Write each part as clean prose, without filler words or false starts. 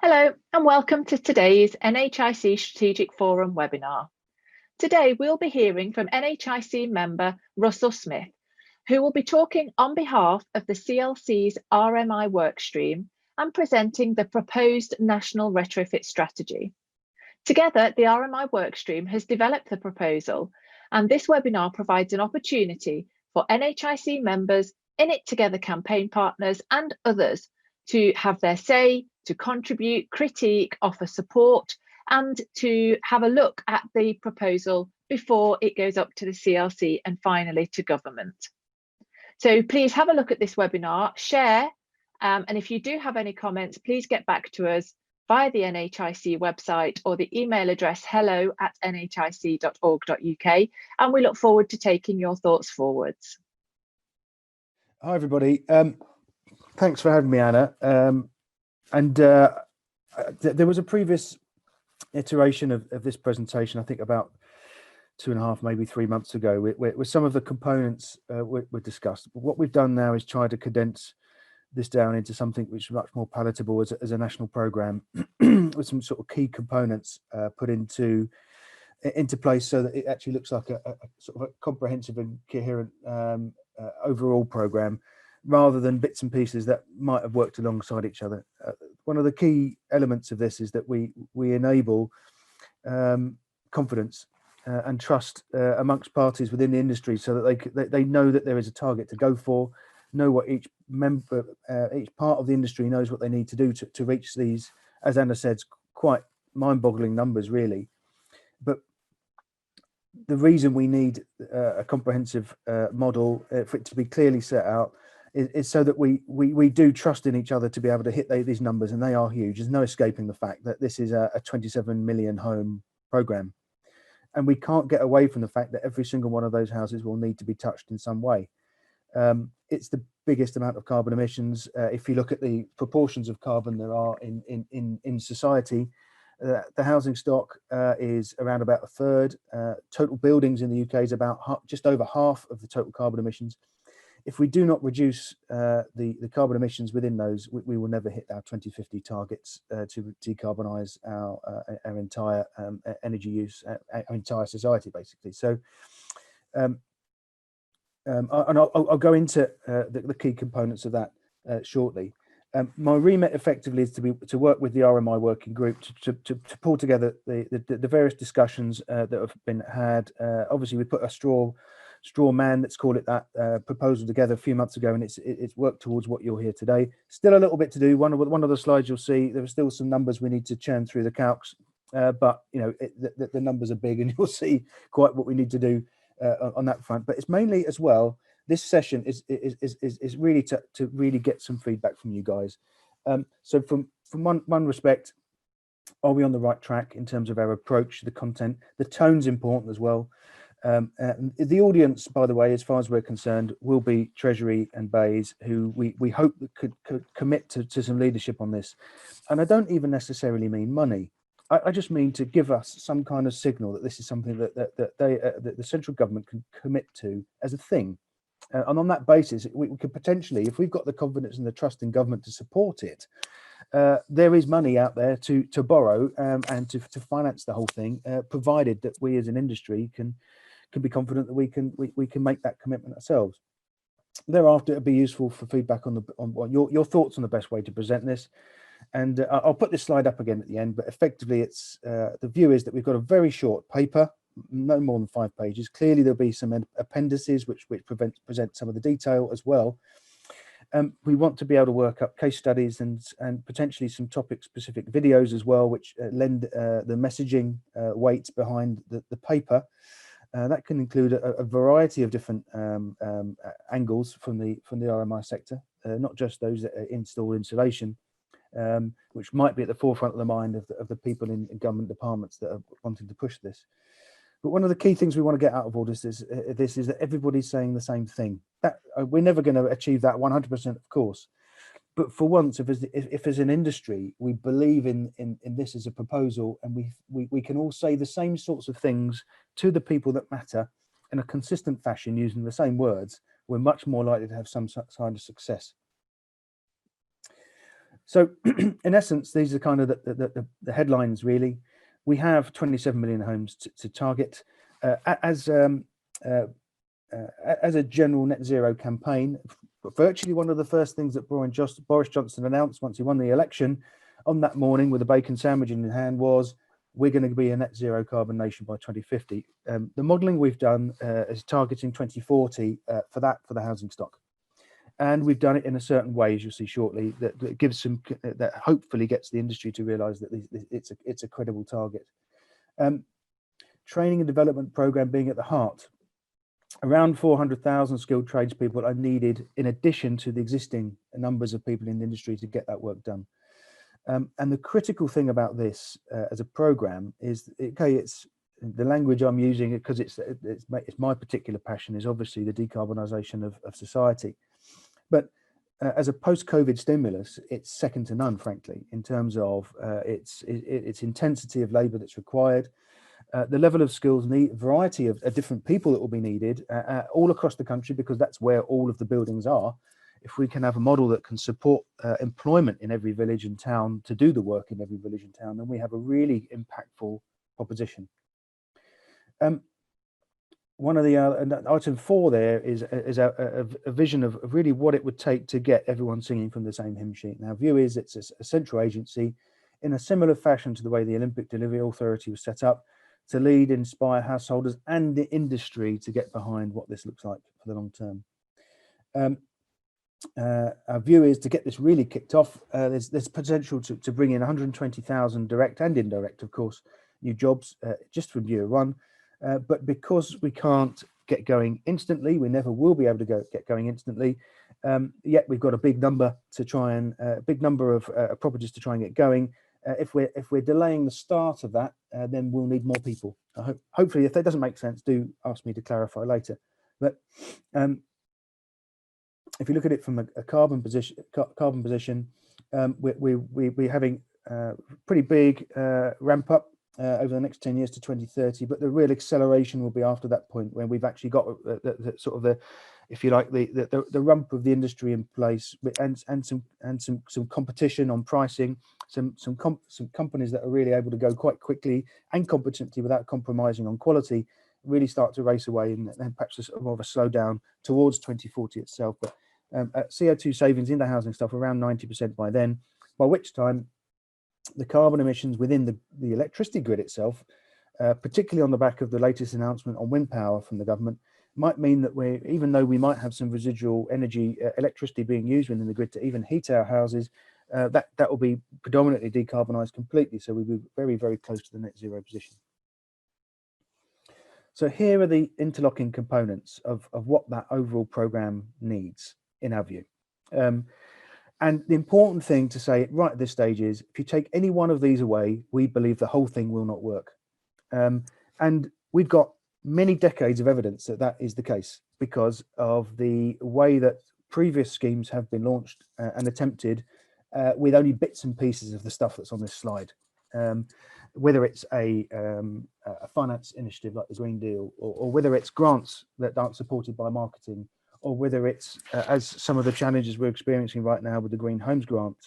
Hello and welcome to today's NHIC Strategic Forum webinar. Today we'll be hearing from NHIC member Russell Smith, who will be talking on behalf of the CLC's RMI workstream and presenting the proposed National Retrofit Strategy. Together, the RMI workstream has developed the proposal, and this webinar provides an opportunity for NHIC members, In It Together campaign partners and others to have their say, to contribute, critique, offer support, and to have a look at the proposal before it goes up to the CLC and finally to government. So please have a look at this webinar, share, and if you do have any comments, please get back to us via the NHIC website or the email address hello@nhic.org.uk, and we look forward to taking your thoughts forwards. Hi everybody, thanks for having me, Anna. There was a previous iteration of this presentation, I think about 2.5, maybe 3 months ago, where some of the components were discussed. But what we've done now is try to condense this down into something which is much more palatable as a national programme with some sort of key components put into place so that it actually looks like a sort of a comprehensive and coherent overall programme, rather than bits and pieces that might have worked alongside each other. One of the key elements of this is that we enable confidence and trust amongst parties within the industry, so that they know that there is a target to go for, know what each member, each part of the industry knows what they need to do to reach these, as Anna said, quite mind-boggling numbers really. But the reason we need a comprehensive model for it to be clearly set out is so that we do trust in each other to be able to hit these numbers, and they are huge. There's no escaping the fact that this is a 27 million home programme, and we can't get away from the fact that every single one of those houses will need to be touched in some way. It's the biggest amount of carbon emissions. If you look at the proportions of carbon there are in society, the housing stock is around about a third. Total buildings in the UK is about just over half of the total carbon emissions. If we do not reduce the carbon emissions within those, we will never hit our 2050 targets to decarbonise our entire energy use, our entire society, basically. So, I'll go into the key components of that shortly. My remit effectively is to work with the RMI working group to pull together the various discussions that have been had. Obviously, we put a straw man, let's call it that, proposal together a few months ago, and it's worked towards what you'll hear today. Still a little bit to do. One of the slides you'll see, there are still some numbers we need to churn through the calcs, but you know the numbers are big, and you'll see quite what we need to do on that front. But it's mainly as well, this session is really to really get some feedback from you guys. So from one respect, are we on the right track in terms of our approach, the content? The tone's important as well. The audience, by the way, as far as we're concerned, will be Treasury and Bays, who we hope could commit to some leadership on this. And I don't even necessarily mean money. I just mean to give us some kind of signal that this is something that the central government can commit to as a thing. And on that basis, we could potentially, if we've got the confidence and the trust in government to support it, there is money out there to borrow and to finance the whole thing, provided that we as an industry can be confident that we can make that commitment ourselves. Thereafter, it'd be useful for feedback on your thoughts on the best way to present this. And I'll put this slide up again at the end, but effectively it's the view is that we've got a very short paper, no more than 5 pages. Clearly there'll be some appendices which present some of the detail as well. We want to be able to work up case studies and potentially some topic specific videos as well, which lend the messaging weight behind the paper. That can include a variety of different angles from the RMI sector, not just those that install insulation, which might be at the forefront of the mind of the people in government departments that are wanting to push this. But one of the key things we want to get out of all this is that everybody's saying the same thing. That we're never going to achieve that 100%, of course. But for once, if as an industry we believe in this as a proposal, and we can all say the same sorts of things to the people that matter in a consistent fashion using the same words, we're much more likely to have some kind of success. So in essence, these are kind of the headlines, really. We have 27 million homes to target. As a general net zero campaign, virtually one of the first things that Boris Johnson announced once he won the election on that morning with a bacon sandwich in his hand was, we're going to be a net zero carbon nation by 2050. The modelling we've done is targeting 2040 for the housing stock. And we've done it in a certain way, as you'll see shortly, that gives some, that hopefully gets the industry to realise that it's a credible target. Training and development programme being at the heart. Around 400,000 skilled tradespeople are needed in addition to the existing numbers of people in the industry to get that work done. And the critical thing about this as a programme is, okay, it's the language I'm using because it's my particular passion is obviously the decarbonisation of society. But as a post-COVID stimulus, it's second to none, frankly, in terms of its intensity of labour that's required, the level of skills need, variety of different people that will be needed all across the country, because that's where all of the buildings are. If we can have a model that can support employment in every village and town to do the work in every village and town, then we have a really impactful proposition. One of the item 4 there is a vision of really what it would take to get everyone singing from the same hymn sheet. And our view is it's a central agency in a similar fashion to the way the Olympic Delivery Authority was set up, to lead, inspire householders and the industry to get behind what this looks like for the long term. Our view is to get this really kicked off. There's potential to bring in 120,000 direct and indirect, of course, new jobs just from year 1. But because we can't get going instantly, we never will be able to get going instantly. Yet we've got a big number to try and big number of properties to try and get going. If we're delaying the start of that, then we'll need more people. Hopefully, if that doesn't make sense, do ask me to clarify later. But if you look at it from a carbon position, we're having pretty big ramp up over the next 10 years to 2030, but the real acceleration will be after that point, when we've actually got the sort of the, if you like, the rump of the industry in place, and some competition on pricing, some companies that are really able to go quite quickly and competently without compromising on quality, really start to race away, and perhaps a sort of more of a slowdown towards 2040 itself. But CO2 savings in the housing stuff around 90% by then, by which time the carbon emissions within the electricity grid itself, particularly on the back of the latest announcement on wind power from the government, might mean that even though we might have some residual energy, electricity being used within the grid to even heat our houses, that will be predominantly decarbonised completely. So we'll be very, very close to the net zero position. So here are the interlocking components of what that overall programme needs, in our view. And the important thing to say right at this stage is, if you take any one of these away, we believe the whole thing will not work. And we've got many decades of evidence that that is the case, because of the way that previous schemes have been launched and attempted with only bits and pieces of the stuff that's on this slide. Whether it's a finance initiative like the Green Deal, or whether it's grants that aren't supported by marketing, or whether it's, as some of the challenges we're experiencing right now with the Green Homes Grant,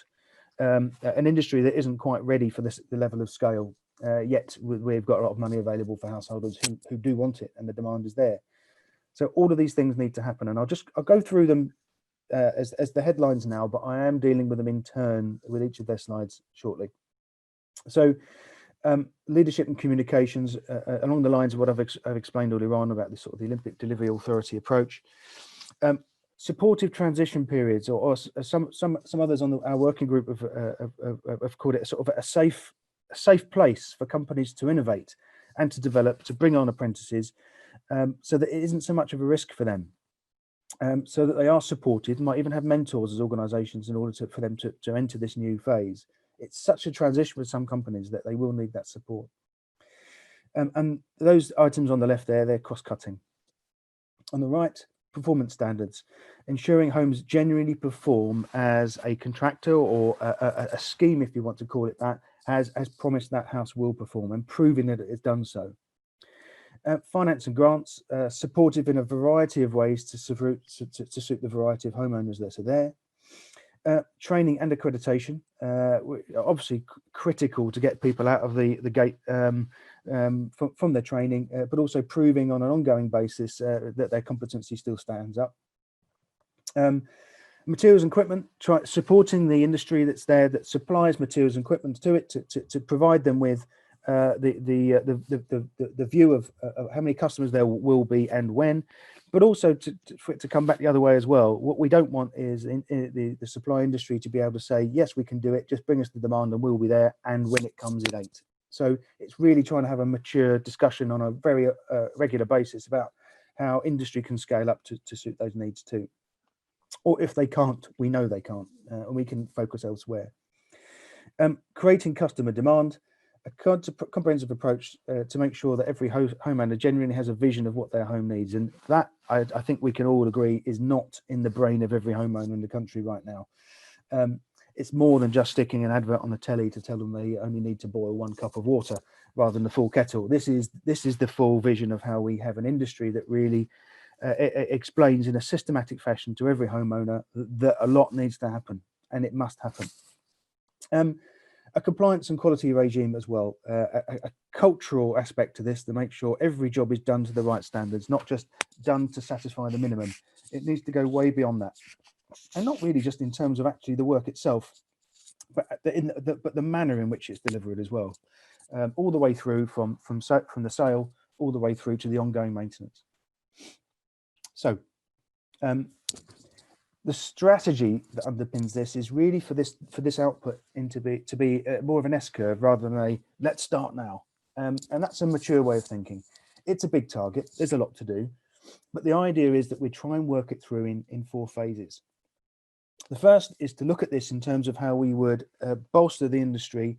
an industry that isn't quite ready for the level of scale, yet we've got a lot of money available for householders who do want it, and the demand is there. So all of these things need to happen, and I'll go through them as the headlines now, but I am dealing with them in turn with each of their slides shortly. So leadership and communications, along the lines of what I've explained earlier on about this sort of the Olympic Delivery Authority approach. Supportive transition periods, or some others on our working group have called it a sort of a safe place for companies to innovate and to develop, to bring on apprentices, so that it isn't so much of a risk for them, so that they are supported, might even have mentors as organisations in order for them to enter this new phase. It's such a transition for some companies that they will need that support. And those items on the left there, they're cross-cutting. On the right, performance standards, ensuring homes genuinely perform as a contractor or a scheme, if you want to call it that, has promised that house will perform, and proving that it has done so. Finance and grants, supportive in a variety of ways to suit the variety of homeowners that are there. training and accreditation, obviously critical to get people out of the gate from their training, but also proving on an ongoing basis that their competency still stands up. Materials and equipment, supporting the industry that's there, that supplies materials and equipment to it, to provide them with the view of how many customers there will be and when, but also for it to come back the other way as well. What we don't want is the supply industry to be able to say, yes, we can do it, just bring us the demand and we'll be there, and when it comes, it ain't. So it's really trying to have a mature discussion on a very regular basis about how industry can scale up to suit those needs too. Or if they can't, we know they can't, and we can focus elsewhere. Creating customer demand, a comprehensive approach to make sure that every homeowner genuinely has a vision of what their home needs. And that, I think we can all agree, is not in the brain of every homeowner in the country right now. It's more than just sticking an advert on the telly to tell them they only need to boil 1 cup of water rather than the full kettle. This is the full vision of how we have an industry that really explains in a systematic fashion to every homeowner that a lot needs to happen, and it must happen. A compliance and quality regime as well, a cultural aspect to this to make sure every job is done to the right standards, not just done to satisfy the minimum. It needs to go way beyond that, and not really just in terms of actually the work itself, but the manner in which it's delivered as well, all the way through from the sale all the way through to the ongoing maintenance. So the strategy that underpins this is really for this output to be more of an S curve rather than a let's start now, and that's a mature way of thinking. It's a big target, there's a lot to do, but the idea is that we try and work it through in 4 phases. The first is to look at this in terms of how we would bolster the industry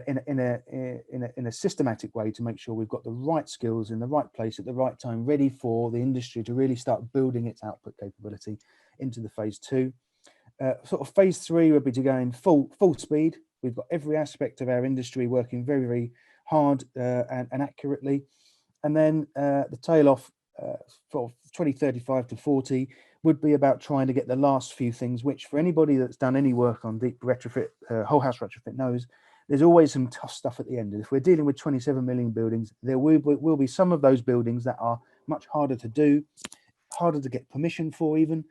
in a systematic way to make sure we've got the right skills in the right place at the right time, ready for the industry to really start building its output capability into the phase 2. Sort of phase 3 would be to go in full speed. We've got every aspect of our industry working very, very hard and accurately. And then the tail off for 2035 to 40 would be about trying to get the last few things, which for anybody that's done any work on deep retrofit, whole house retrofit knows, there's always some tough stuff at the end. And if we're dealing with 27 million buildings, there will be some of those buildings that are much harder to do, harder to get permission for even,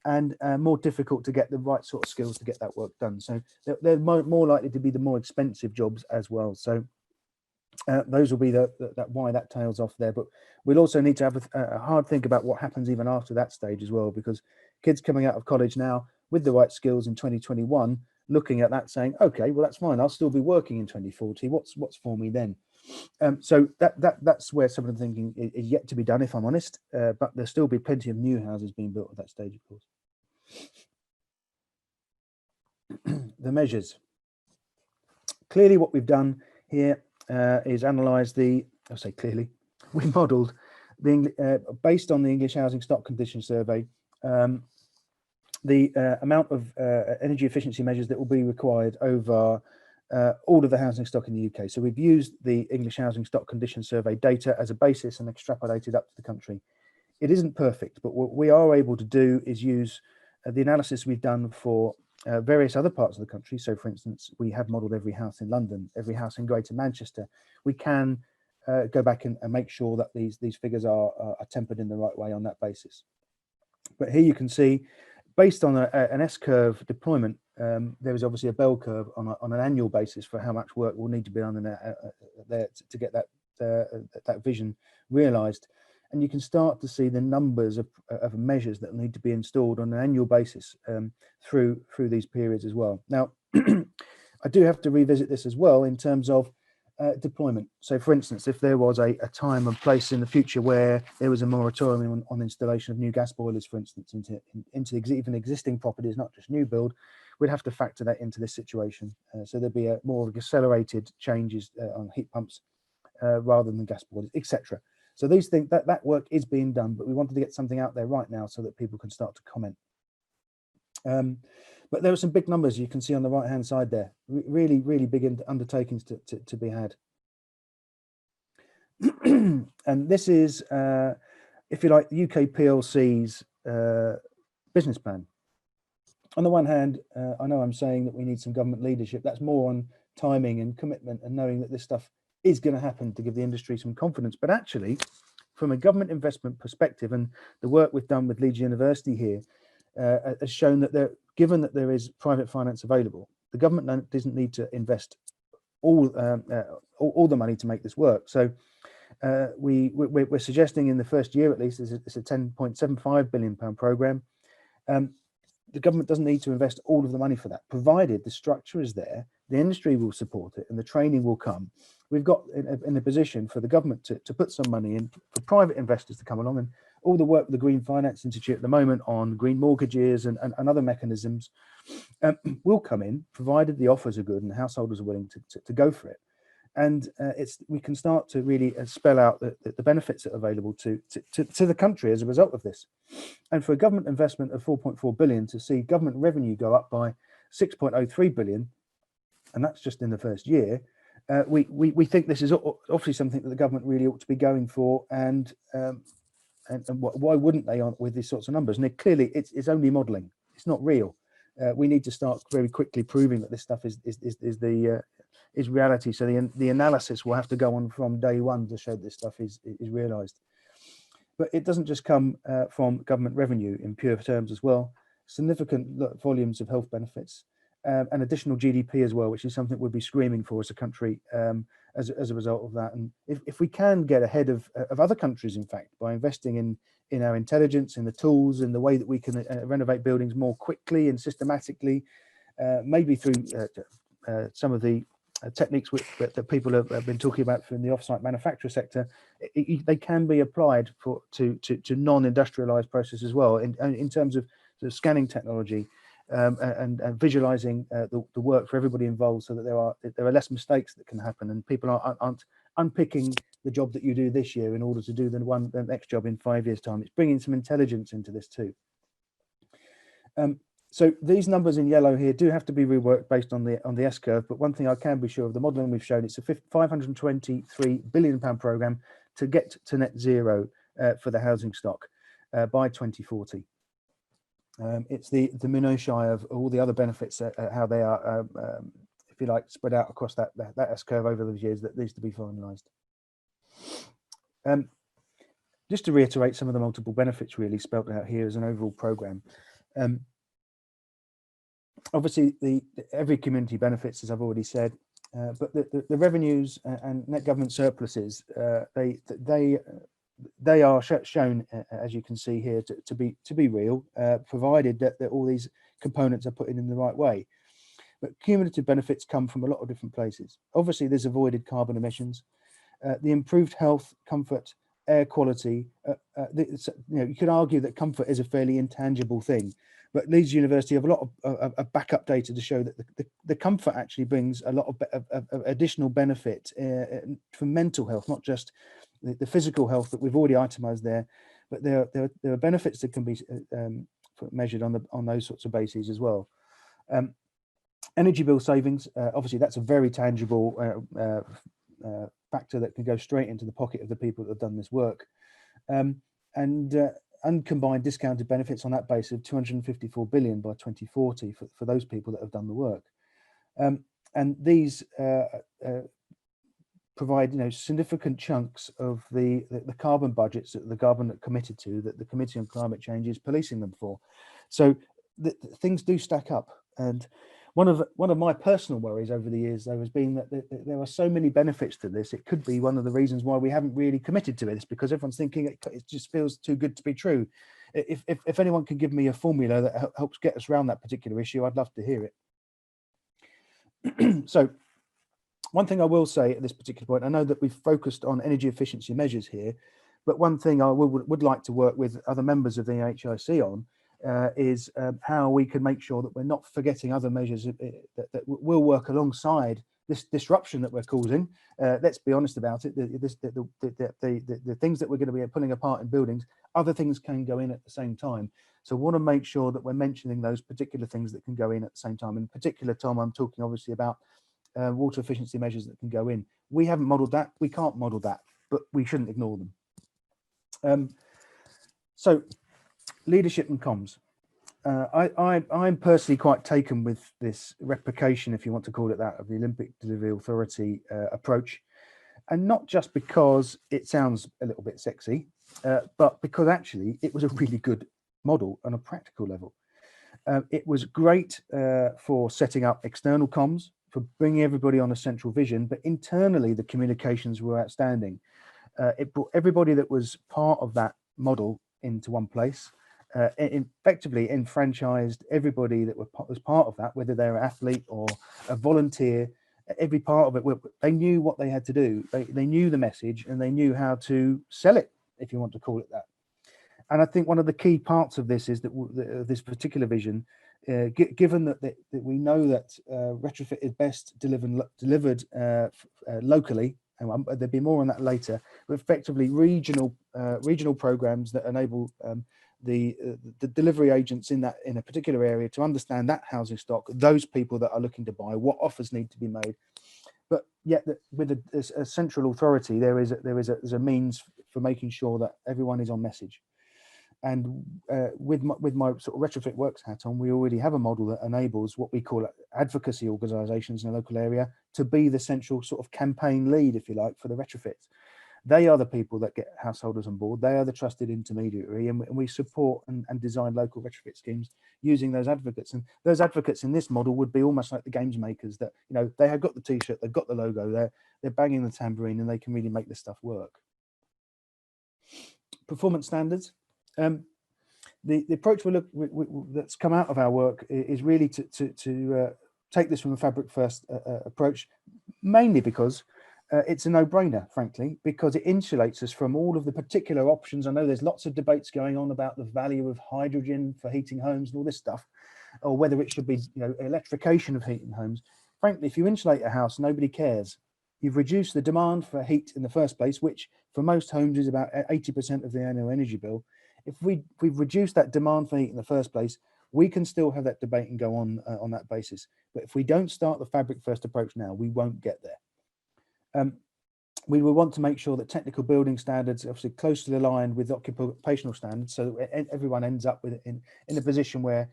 and more difficult to get the right sort of skills to get that work done. So they're more likely to be the more expensive jobs as well. So those will be why that tails off there. But we'll also need to have a hard think about what happens even after that stage as well, because kids coming out of college now with the right skills in 2021, looking at that saying, okay, well, that's fine, I'll still be working in 2040. What's for me then? So that's where some of the thinking is yet to be done, if I'm honest, but there'll still be plenty of new houses being built at that stage, of course. The measures. Clearly what we've done here is analyse I'll say clearly, we modelled based on the English Housing Stock Condition Survey, the amount of energy efficiency measures that will be required over all of the housing stock in the UK. So we've used the English Housing Stock Condition Survey data as a basis and extrapolated up to the country. It isn't perfect, but what we are able to do is use the analysis we've done for various other parts of the country. So for instance, we have modelled every house in London, every house in Greater Manchester. We can go back and make sure that these figures are tempered in the right way on that basis. But here you can see, based on an S-curve deployment, there is obviously a bell curve on an annual basis for how much work will need to be done in there to get that vision realised. And you can start to see the numbers of measures that need to be installed on an annual basis through these periods as well. Now, I do have to revisit this as well in terms of deployment. So for instance, if there was a time and place in the future where there was a moratorium on installation of new gas boilers, for instance, into even existing properties, not just new build, we'd have to factor that into this situation. So there'd be more accelerated changes on heat pumps rather than gas boilers, etc. So these things, that work is being done, but we wanted to get something out there right now so that people can start to comment. But there are some big numbers you can see on the right hand side there, really, really big undertakings to be had. And this is, if you like, UK PLC's business plan. on the one hand, I know I'm saying that we need some government leadership. That's more on timing and commitment and knowing that this stuff is going to happen to give the industry some confidence. But actually, from a government investment perspective, and the work we've done with Leeds University here has shown that given that there is private finance available, the government doesn't need to invest all the money to make this work. So we're suggesting in the first year at least, it's a £10.75 billion programme. The government doesn't need to invest all of the money for that, provided the structure is there, the industry will support it and the training will come. We've got in a position for the government to put some money in for private investors to come along, and all the work with the Green Finance Institute at the moment on green mortgages and other mechanisms will come in, provided the offers are good and householders are willing to go for it. And we can start to really spell out the benefits that are available to the country as a result of this. And for a government investment of 4.4 billion to see government revenue go up by 6.03 billion, and that's just in the first year, we think this is obviously something that the government really ought to be going for. And why wouldn't they with these sorts of numbers? And clearly, it's only modelling; it's not real. We need to start very quickly proving that this stuff is reality. So the analysis will have to go on from day one to show this stuff is realised. But it doesn't just come from government revenue in pure terms as well. Significant volumes of health benefits and additional GDP as well, which is something we'll be screaming for as a country as a result of that. And if we can get ahead of other countries, in fact, by investing in our intelligence, in the tools, in the way that we can renovate buildings more quickly and systematically, maybe through some of the techniques that people have been talking about from the off-site manufacturer sector, they can be applied to non-industrialized processes as well in terms of scanning technology and visualizing the work for everybody involved, so that there are less mistakes that can happen and people aren't unpicking the job that you do this year in order to do the next job in 5 years' time. It's bringing some intelligence into this too. So these numbers in yellow here do have to be reworked based on the S-curve, but one thing I can be sure of, the modelling we've shown, it's a £523 billion programme to get to net zero for the housing stock by 2040. It's the minutiae of all the other benefits, how they are, if you like, spread out across that S-curve over those years that needs to be finalised. Just to reiterate some of the multiple benefits really spelt out here as an overall programme. Obviously, every community benefits, as I've already said, but the revenues and net government surpluses, they are shown, as you can see here, to be real, provided that all these components are put in the right way. But cumulative benefits come from a lot of different places. Obviously, there's avoided carbon emissions, the improved health, comfort, air quality. You could argue that comfort is a fairly intangible thing, but Leeds University have a lot of backup data to show that the comfort actually brings a lot of additional benefit for mental health, not just the physical health that we've already itemised there, but there are benefits that can be measured on those sorts of bases as well. Energy bill savings, obviously that's a very tangible factor that can go straight into the pocket of the people that have done this work. Uncombined discounted benefits on that base of 254 billion by 2040 for those people that have done the work. And these provide significant chunks of the carbon budgets that the government committed to, that the Committee on Climate Change is policing them for. So things do stack up. And one of my personal worries over the years, though, has been that there are so many benefits to this. It could be one of the reasons why we haven't really committed to it, because everyone's thinking it just feels too good to be true. If anyone can give me a formula that helps get us around that particular issue, I'd love to hear it. So one thing I will say at this particular point, I know that we've focused on energy efficiency measures here, but one thing I would like to work with other members of the NHIC on is how we can make sure that we're not forgetting other measures that will work alongside this disruption that we're causing. Let's be honest about it. The things that we're going to be pulling apart in buildings, other things can go in at the same time. So we want to make sure that we're mentioning those particular things that can go in at the same time. In particular, Tom, I'm talking obviously about water efficiency measures that can go in. We haven't modelled that. We can't model that, but we shouldn't ignore them. So leadership and comms. I'm personally quite taken with this replication, if you want to call it that, of the Olympic Delivery Authority approach, and not just because it sounds a little bit sexy, but because actually it was a really good model on a practical level. It was great for setting up external comms, for bringing everybody on a central vision, but internally the communications were outstanding. It brought everybody that was part of that model into one place. It effectively enfranchised everybody that was part of that, whether they're an athlete or a volunteer. Every part of it, they knew what they had to do. They knew the message and they knew how to sell it, if you want to call it that. And I think one of the key parts of this is that this particular vision, given that we know that retrofit is best delivered locally, and there'll be more on that later, but effectively regional programs that enable the delivery agents in a particular area to understand that housing stock, those people that are looking to buy, what offers need to be made. But yet, with a central authority, there is a means for making sure that everyone is on message. And with my sort of retrofit works hat on, we already have a model that enables what we call advocacy organisations in a local area to be the central sort of campaign lead, if you like, for the retrofits. They are the people that get householders on board. They are the trusted intermediary, and we support and design local retrofit schemes using those advocates. And those advocates in this model would be almost like the games makers that, you know, they have got the T-shirt, they've got the logo, they're banging the tambourine, and they can really make this stuff work. Performance standards. The approach that's come out of our work is really to take this from a fabric first approach, mainly because it's a no-brainer, frankly, because it insulates us from all of the particular options. I know there's lots of debates going on about the value of hydrogen for heating homes and all this stuff, or whether it should be, you know, electrification of heating homes. Frankly, if you insulate a house, nobody cares. You've reduced the demand for heat in the first place, which for most homes is about 80% of the annual energy bill. If we've reduced that demand for heat in the first place, we can still have that debate and go on that basis. But if we don't start the fabric first approach now, we won't get there. We will want to make sure that technical building standards are obviously closely aligned with occupational standards, so that everyone ends up with in a position where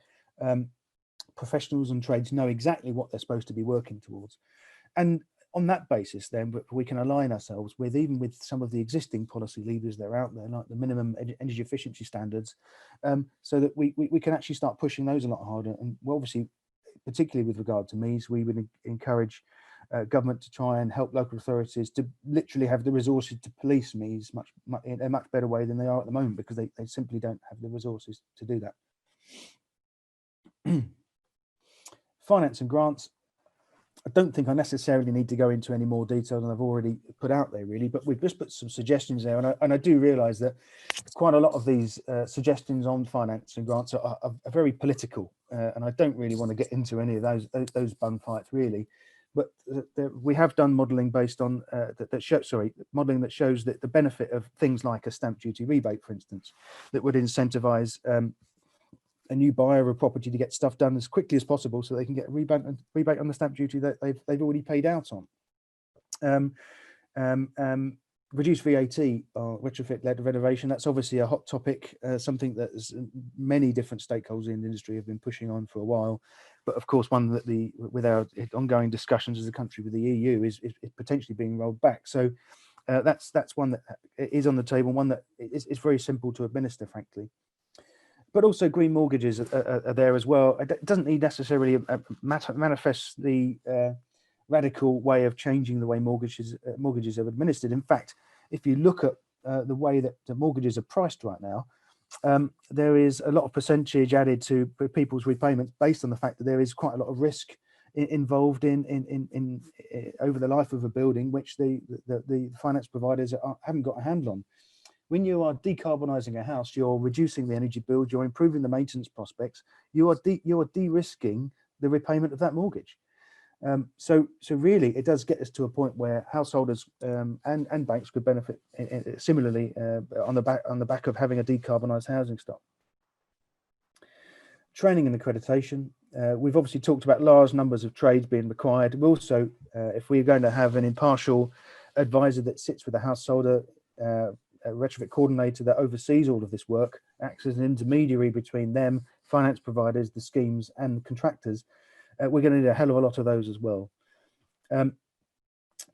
professionals and trades know exactly what they're supposed to be working towards. And on that basis, then we can align ourselves with some of the existing policy levers that are out there, like the minimum energy efficiency standards, so that we can actually start pushing those a lot harder. And obviously, particularly with regard to MEES, we would encourage government to try and help local authorities to literally have the resources to police MEES in a much better way than they are at the moment, because they simply don't have the resources to do that. Finance and grants. I don't think I necessarily need to go into any more detail than I've already put out there, really, but we've just put some suggestions there. And I do realise that quite a lot of these suggestions on finance and grants are very political, and I don't really want to get into any of those bun fights, really. But we have done modelling based on modelling that shows that the benefit of things like a stamp duty rebate, for instance, that would incentivise a new buyer of a property to get stuff done as quickly as possible, so they can get a rebate on the stamp duty that they've already paid out on. Reduced VAT retrofit-led renovation. That's obviously a hot topic, something that many different stakeholders in the industry have been pushing on for a while. But of course, one that with our ongoing discussions as a country with the EU is potentially being rolled back. So that's one that is on the table, one that is very simple to administer, frankly. But also green mortgages are there as well. It doesn't need necessarily manifest the radical way of changing the way mortgages are administered. In fact, if you look at the way that the mortgages are priced right now, there is a lot of percentage added to people's repayments based on the fact that there is quite a lot of risk involved in over the life of a building, which the finance providers haven't got a handle on. When you are decarbonising a house, you're reducing the energy bill, you're improving the maintenance prospects, you are de-risking the repayment of that mortgage. So really, it does get us to a point where householders and banks could benefit similarly on the back of having a decarbonised housing stock. Training and accreditation. We've obviously talked about large numbers of trades being required. We also, if we're going to have an impartial advisor that sits with a householder, a retrofit coordinator that oversees all of this work, acts as an intermediary between them, finance providers, the schemes and the contractors, we're going to need a hell of a lot of those as well.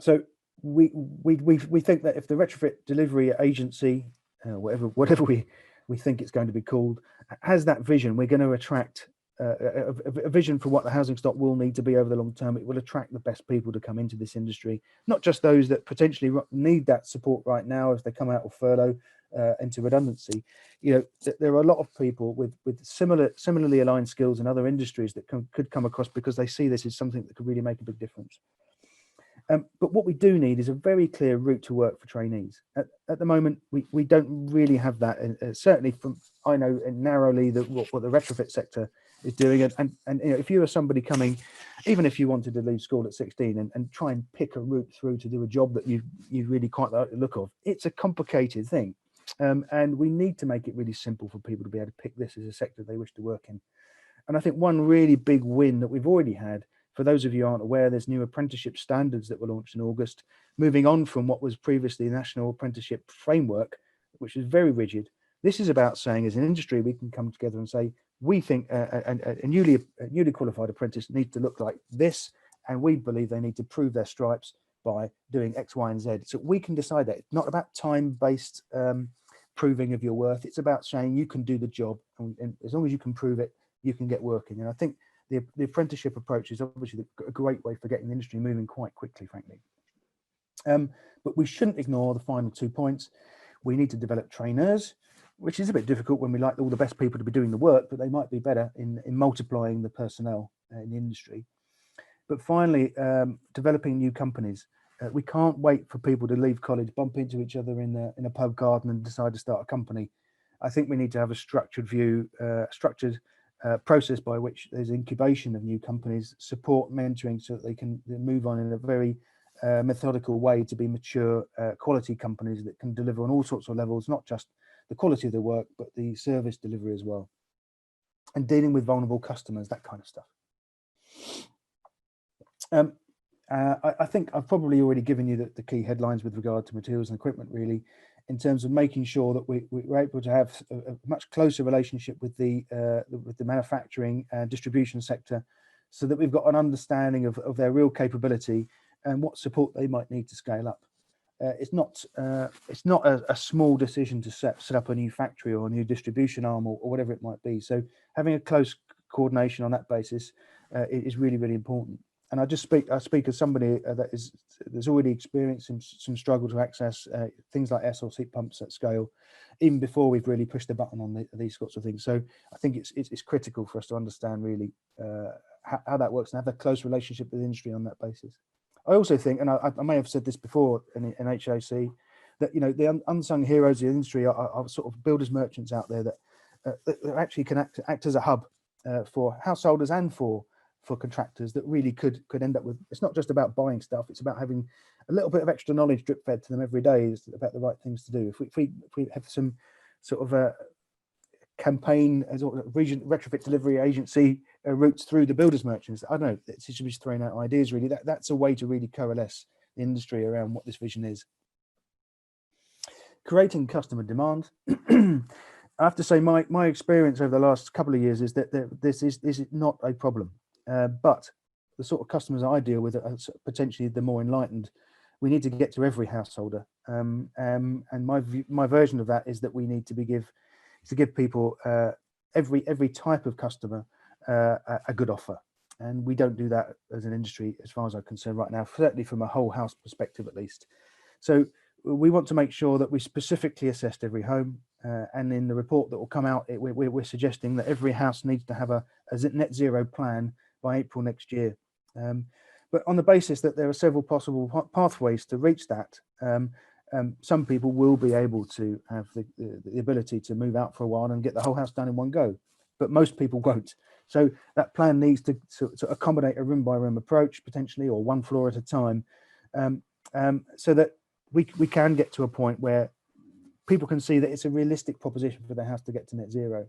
So we think that if the retrofit delivery agency, whatever we think it's going to be called, has that vision, we're going to attract a vision for what the housing stock will need to be over the long term. It will attract the best people to come into this industry, not just those that potentially need that support right now as they come out of furlough into redundancy. You know, there are a lot of people with similarly aligned skills in other industries that could come across because they see this as something that could really make a big difference. But what we do need is a very clear route to work for trainees. At the moment, we don't really have that. And certainly, from I know narrowly what the retrofit sector is doing. And you know, if you are somebody coming, even if you wanted to leave school at 16 and try and pick a route through to do a job that you really quite like the look of, it's a complicated thing. And we need to make it really simple for people to be able to pick this as a sector they wish to work in. And I think one really big win that we've already had, for those of you who aren't aware, there's new apprenticeship standards that were launched in August, moving on from what was previously the National Apprenticeship Framework, which is very rigid. This is about saying, as an industry, we can come together and say, we think a newly qualified apprentice needs to look like this, and we believe they need to prove their stripes by doing X, Y, and Z. So we can decide that. It's not about time-based proving of your worth. It's about saying you can do the job, and as long as you can prove it, you can get working. And I think the apprenticeship approach is obviously a great way for getting the industry moving quite quickly, frankly. But we shouldn't ignore the final 2 points. We need to develop trainers, which is a bit difficult when we like all the best people to be doing the work, but they might be better in multiplying the personnel in the industry. But finally, developing new companies. We can't wait for people to leave college, bump into each other in a pub garden and decide to start a company. I think we need to have a structured view, structured process by which there's incubation of new companies, support, mentoring, so that they can move on in a very methodical way to be mature quality companies that can deliver on all sorts of levels, not just the quality of the work, but the service delivery as well. And dealing with vulnerable customers, that kind of stuff. I think I've probably already given you the key headlines with regard to materials and equipment, really, in terms of making sure that we're able to have a much closer relationship with the manufacturing and distribution sector, so that we've got an understanding of their real capability and what support they might need to scale up. It's not a small decision to set up a new factory or a new distribution arm or whatever it might be. So having a close coordination on that basis is really, really important. And I speak as somebody that's already experienced some struggle to access things like air source heat pumps at scale, even before we've really pushed the button on these sorts of things. So I think it's critical for us to understand really how that works and have a close relationship with the industry on that basis. I also think, and I may have said this before in NHIC, that the unsung heroes of the industry are sort of builders merchants out there that actually can act as a hub for householders and for contractors that really could end up with. It's not just about buying stuff, it's about having a little bit of extra knowledge drip fed to them every day is about the right things to do. If we have some sort of a campaign as a region retrofit delivery agency routes through the builders merchants, I don't know, it should be just throwing out ideas really. That's a way to really coalesce the industry around what this vision is. Creating customer demand. I have to say my experience over the last couple of years is that this is not a problem. But the sort of customers I deal with are potentially the more enlightened. We need to get to every householder, and my version of that is that we need to give people every type of customer a good offer, and we don't do that as an industry, as far as I'm concerned right now. Certainly from a whole house perspective, at least. So we want to make sure that we specifically assessed every home, and in the report that will come out, we're suggesting that every house needs to have a net zero plan by April next year, but on the basis that there are several possible pathways to reach that. Some people will be able to have the ability to move out for a while and get the whole house done in one go, but most people won't. So that plan needs to accommodate a room by room approach potentially, or one floor at a time, so that we can get to a point where people can see that it's a realistic proposition for their house to get to net zero.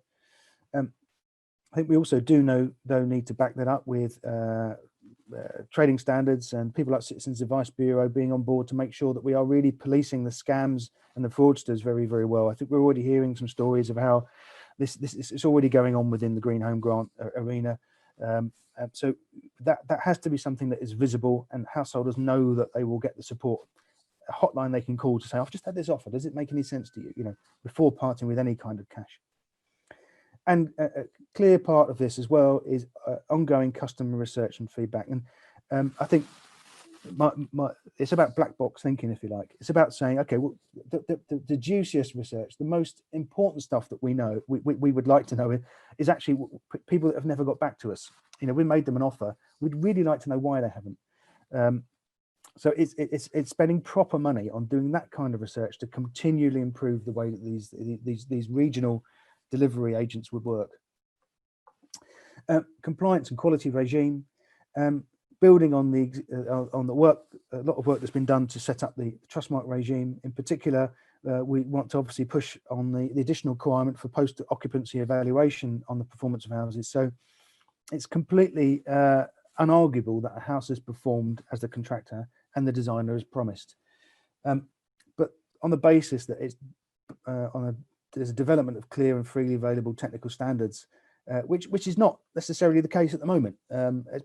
I think we also need to back that up with trading standards and people like Citizens Advice Bureau being on board to make sure that we are really policing the scams and the fraudsters very, very well. I think we're already hearing some stories of how This is already going on within the Green Home Grant arena. So that has to be something that is visible, and householders know that they will get the support. A hotline they can call to say, I've just had this offer, does it make any sense to you? You know, before parting with any kind of cash. And a clear part of this as well is ongoing customer research and feedback. And I think it's about black box thinking, if you like. It's about saying, okay, well, the juiciest research, the most important stuff that we know, we would like to know is actually people that have never got back to us. You know, we made them an offer. We'd really like to know why they haven't. So it's spending proper money on doing that kind of research to continually improve the way that these regional delivery agents would work. Compliance and quality regime. Building on the work, a lot of work that's been done to set up the trustmark regime. In particular, we want to obviously push on the additional requirement for post-occupancy evaluation on the performance of houses. So it's completely unarguable that a house is performed as the contractor and the designer has promised. But on the basis that it's there's a development of clear and freely available technical standards, which is not necessarily the case at the moment,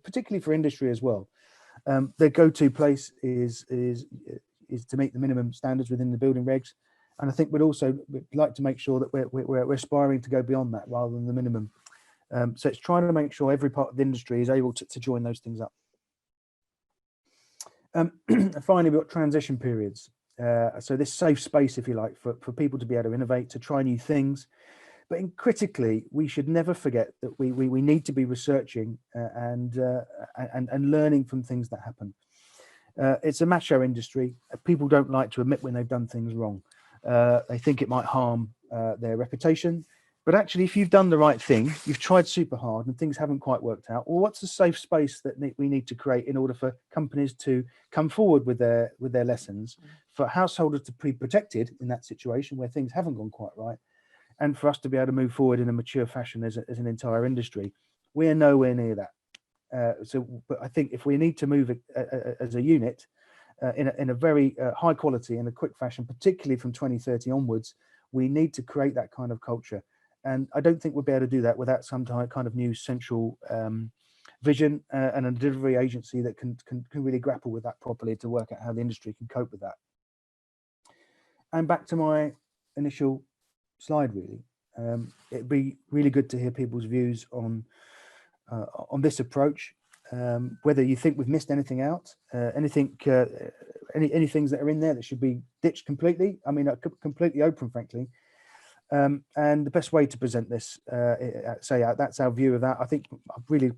particularly for industry as well. Their go-to place is to meet the minimum standards within the building regs, and I think we'd like to make sure that we're aspiring to go beyond that rather than the minimum. So it's trying to make sure every part of the industry is able to join those things up. And finally, we've got transition periods. So this safe space, if you like, for people to be able to innovate, to try new things. But critically, we should never forget that we need to be researching and learning from things that happen. It's a macho industry. People don't like to admit when they've done things wrong. They think it might harm their reputation. But actually, if you've done the right thing, you've tried super hard and things haven't quite worked out, well, what's a safe space that we need to create in order for companies to come forward with their lessons, for householders to be protected in that situation where things haven't gone quite right, and for us to be able to move forward in a mature fashion as an entire industry? We're nowhere near that. But I think if we need to move as a unit in a very high quality and a quick fashion, particularly from 2030 onwards, we need to create that kind of culture. And I don't think we'll be able to do that without some kind of new central vision and a delivery agency that can really grapple with that properly to work out how the industry can cope with that. And back to my initial slide, really. It'd be really good to hear people's views on this approach. Whether you think we've missed anything out, any things that are in there that should be ditched completely. I mean, completely open, frankly. And the best way to present this, that's our view of that. I think I'd really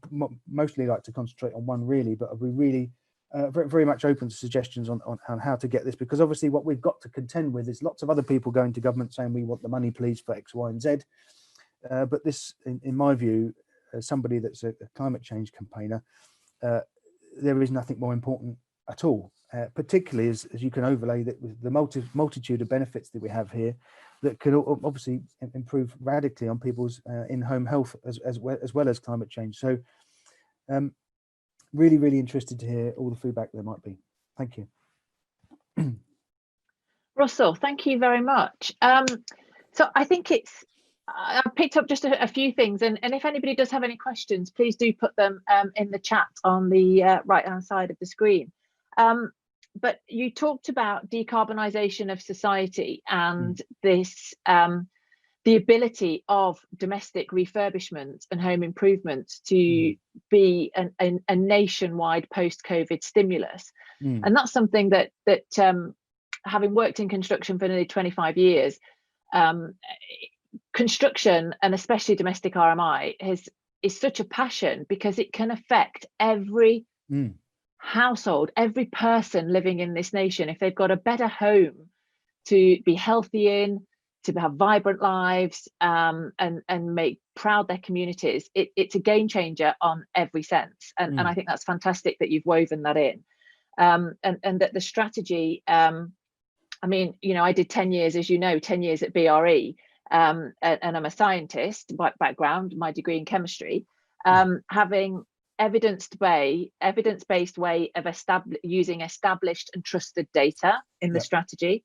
mostly like to concentrate on one, really, but I'll be really very, very much open to suggestions on how to get this, because obviously what we've got to contend with is lots of other people going to government saying we want the money, please, for X, Y, and Z. But this, in my view, as somebody that's a climate change campaigner, there is nothing more important at all, particularly as you can overlay that with the multitude of benefits that we have here that could obviously improve radically on people's in-home health as well as climate change. So really, really interested to hear all the feedback there might be. Thank you. Russell, thank you very much. So I think I've picked up just a few things, and if anybody does have any questions, please do put them in the chat on the right-hand side of the screen. But you talked about decarbonisation of society and this the ability of domestic refurbishment and home improvements to be a nationwide post-COVID stimulus. And that's something that having worked in construction for nearly 25 years, construction, and especially domestic RMI, is such a passion because it can affect every household, every person living in this nation. If they've got a better home to be healthy in, to have vibrant lives, and make proud their communities, it's a game changer on every sense. And I think that's fantastic that you've woven that in, and that the strategy. I mean, you know, I did 10 years, as you know, 10 years at BRE, and I'm a scientist by background, my degree in chemistry, having evidence-based way of using established and trusted data in the strategy,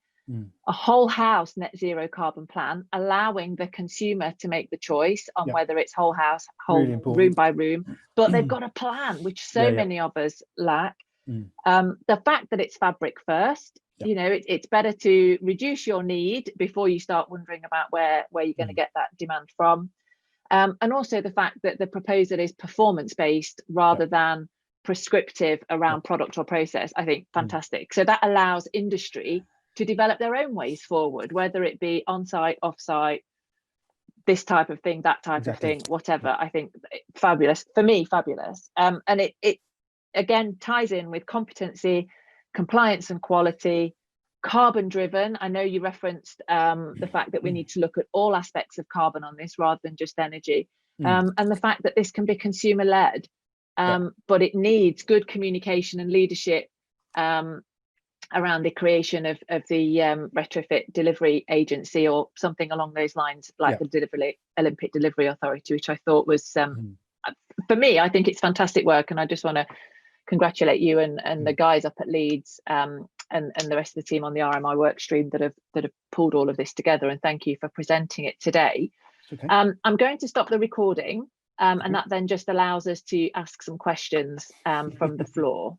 a whole house net zero carbon plan, allowing the consumer to make the choice on whether it's whole house, whole Really important. room by room, but they've got a plan, which so many of us lack. The fact that it's fabric first, you know, it's better to reduce your need before you start wondering about where you're going to get that demand from. And also the fact that the proposal is performance based rather than prescriptive around product or process, I think fantastic. So that allows industry to develop their own ways forward, whether it be on-site, off-site, this type of thing, that type of thing, whatever. I think fabulous, for me, fabulous. And it again ties in with competency, compliance and quality, carbon driven. I know you referenced the fact that we need to look at all aspects of carbon on this rather than just energy, and the fact that this can be consumer led, but it needs good communication and leadership around the creation of the retrofit delivery agency or something along those lines, like the Olympic Delivery Authority, which I thought was for me, I think it's fantastic work, and I just want to congratulate you and the guys up at Leeds and the rest of the team on the RMI work stream that have pulled all of this together, and thank you for presenting it today. I'm going to stop the recording, and that then just allows us to ask some questions from the floor.